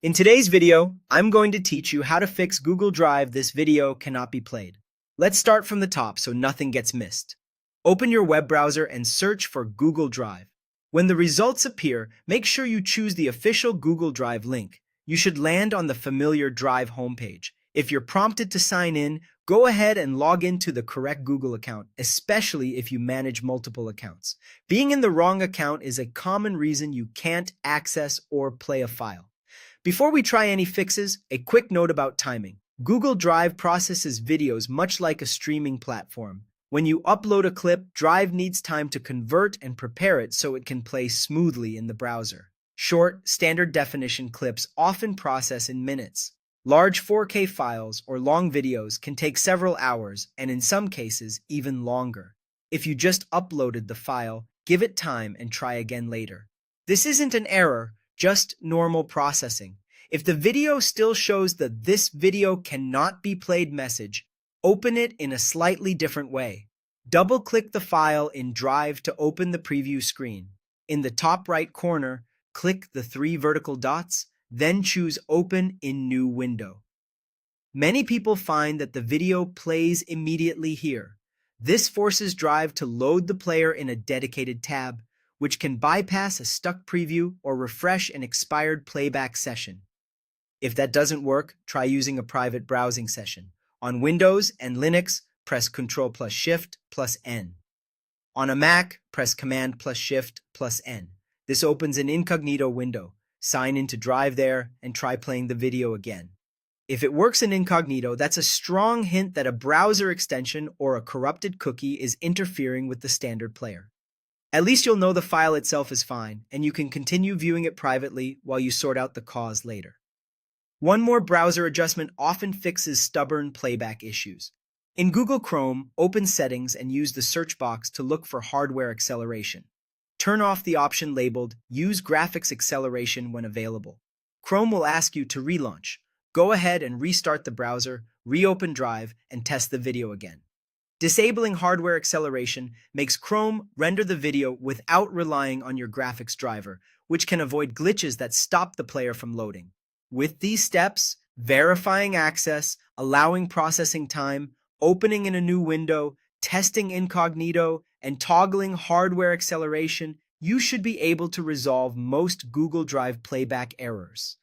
In today's video, I'm going to teach you how to fix Google Drive this video cannot be played. Let's start from the top so nothing gets missed. Open your web browser and search for Google Drive. When the results appear, make sure you choose the official Google Drive link. You should land on the familiar Drive homepage. If you're prompted to sign in, go ahead and log into the correct Google account, especially if you manage multiple accounts. Being in the wrong account is a common reason you can't access or play a file. Before we try any fixes, a quick note about timing. Google Drive processes videos much like a streaming platform. When you upload a clip, Drive needs time to convert and prepare it so it can play smoothly in the browser. Short, standard definition clips often process in minutes. Large 4K files or long videos can take several hours and in some cases even longer. If you just uploaded the file, give it time and try again later. This isn't an error, just normal processing. If the video still shows the "this video cannot be played" message, open it in a slightly different way. Double-click the file in Drive to open the preview screen. In the top right corner, click the three vertical dots, then choose Open in New Window. Many people find that the video plays immediately here. This forces Drive to load the player in a dedicated tab, which can bypass a stuck preview or refresh an expired playback session. If that doesn't work, try using a private browsing session. On Windows and Linux, press Ctrl plus Shift plus N. On a Mac, press Command plus Shift plus N. This opens an incognito window. Sign into Drive there and try playing the video again. If it works in incognito, that's a strong hint that a browser extension or a corrupted cookie is interfering with the standard player. At least you'll know the file itself is fine, and you can continue viewing it privately while you sort out the cause later. One more browser adjustment often fixes stubborn playback issues. In Google Chrome, open Settings and use the search box to look for hardware acceleration. Turn off the option labeled Use Graphics Acceleration when available. Chrome will ask you to relaunch. Go ahead and restart the browser, reopen Drive, and test the video again. Disabling hardware acceleration makes Chrome render the video without relying on your graphics driver, which can avoid glitches that stop the player from loading. With these steps, verifying access, allowing processing time, opening in a new window, testing incognito, and toggling hardware acceleration, you should be able to resolve most Google Drive playback errors.